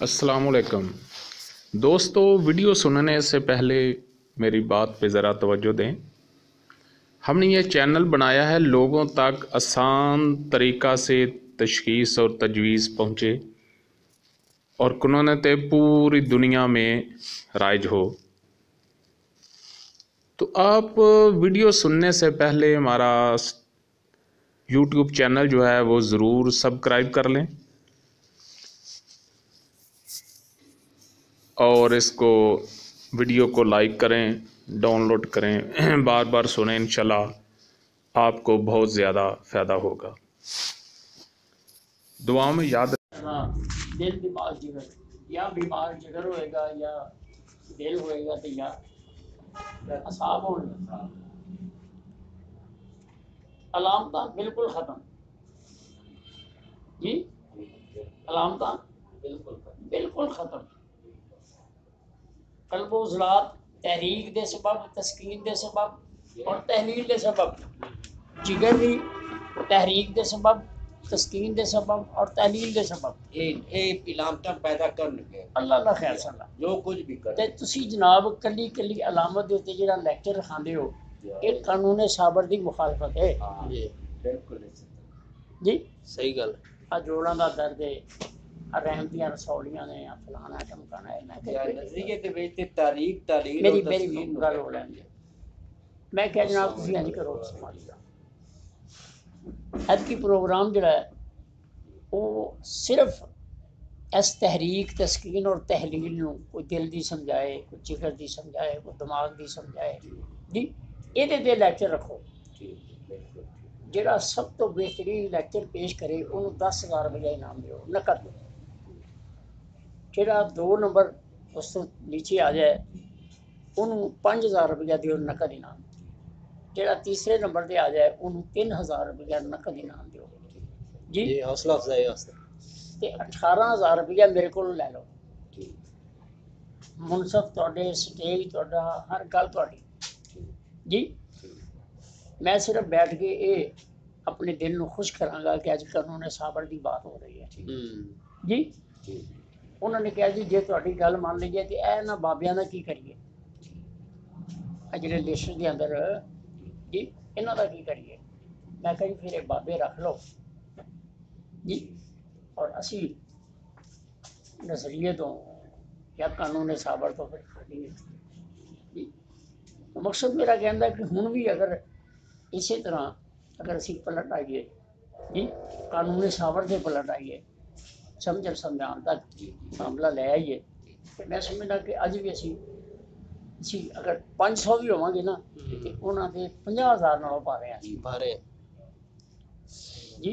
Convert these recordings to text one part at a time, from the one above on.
अस्सलाम वालेकुम दोस्तों, वीडियो सुनने से पहले मेरी बात पे ज़रा तवज्जो दें। हमने ये चैनल बनाया है लोगों तक आसान तरीक़ा से तशख़ीस और तजवीज़ पहुँचे और कुनूनत पूरी दुनिया में राइज हो। तो आप वीडियो सुनने से पहले हमारा यूट्यूब चैनल जो है वो ज़रूर सब्सक्राइब कर लें और इसको वीडियो को लाइक करें, डाउनलोड करें, बार बार सुनें। इंशाल्लाह आपको बहुत ज़्यादा फ़ायदा होगा। दुआ में याद दिल दिमाग जिगर या बीमार जिगर होएगा या दिल होएगा तो या असाब होने अलामत बिल्कुल ख़त्म जी, अलामत बिल्कुल ख़त्म। कल्बो ज़लात तहरीक दे सबब, तस्कीन दे सबब और तहलील दे सबब, जिगर दी तहरीक दे सबब, तस्कीन दे सबब और तहलील दे सबब ये इलामत पैदा करनगे अल्लाह दा खैर सला जो कुछ भी कर ते तुसी जनाब कली कली अलामत दे उत्ते जेड़ा लेक्चर खांदे हो ये कानून साबर दी मुखालफत है। जी बिल्कुल जी सही गल आ जोड़ां दा दर्द है, आ रहम दियां रसौलियां ने, आ फलाना टमकाना है। मैं या नजरिए दे विच ते तारीख तालील मेरी और मेरी तस्कीन गल हो लैन दे। मैं क्या जनाब तुसी इंज करो समालिया अज की प्रोग्राम जड़ा है वो सिर्फ इस तहरीक तस्कीन और तहलील नूं कोई दिल दी समझाए, कोई जिगर दी समझाए, कोई दिमाग दी समझाए जी, ਇਹਦੇ ਤੇ ਲੈਕਚਰ ਰੱਖੋ। ਜਿਹੜਾ ਸਭ ਤੋਂ ਬਿਹਤਰੀਨ ਲੈਕਚਰ ਪੇਸ਼ ਕਰੇ ਉਹਨੂੰ 10,000 ਰੁਪਏ ਇਨਾਮ ਦਿਓ, ਨਕਦ। ਜਿਹੜਾ 2 ਨੰਬਰ ਉਸ ਤੋਂ ਨੀਚੇ ਆ ਜਾਏ ਉਹਨੂੰ 5,000 ਰੁਪਏ ਦਿਓ, ਨਕਦ ਇਨਾਮ। ਜਿਹੜਾ ਤੀਸਰੇ ਨੰਬਰ ਤੇ ਆ ਜਾਏ ਉਹਨੂੰ 3,000 ਰੁਪਏ ਨਕਦ ਇਨਾਮ ਦਿਓ ਜੀ। जी हौसला अफजाई वास्ते ਤੇ 18,000 ਰੁਪਏ ਮੇਰੇ ਕੋਲ ਲੈ ਲਓ। ਮੁਨਸਫ ਤੁਹਾਡੇ, ਸਟੇਜ ਤੁਹਾਡਾ, ਹਰ ਗੱਲ ਤੁਹਾਡੀ ਜੀ। मैं सिर्फ बैठ के ये अपने दिल को खुश करांगा कि अज कानून साबर की बात हो रही है जी। उन्होंने कहा जी जे तुहाडी गल मान लीजिए तो यह ना बाबियां का की करिए, जिहड़े लिस्ट के अंदर जी इन्हां दा की करिए। मैं कहा जी फिर ये बाबे रख लो जी और असी नजरिए तो या कानून साबर तो फिर खाली जी। मकसद मेरा कहना कि हुण भी अगर इसी तरह अगर असी पलट आइए जी, कानूनी साबर से पलट आइए, समझ संविधान तक मामला ले आइए तो मैं समझना कि अज भी असी अगर 500 भी होवांगे ना तो उन्होंने 50,000 नालों पा रहे हैं भारे जी।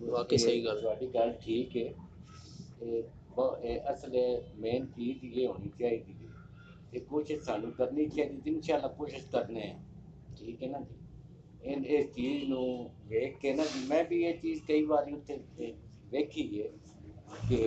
वाकई सही गल ठीक है। असल मेन चीज ये होनी चाहिए, कोशिश सानू करनी चाहिए। इंशाल्लाह कोशिश करने हैं, ठीक है ना जी। इस चीज़ नूं वेख के ना जी मैं भी ये चीज़ कई बार उत्थे वेखी है कि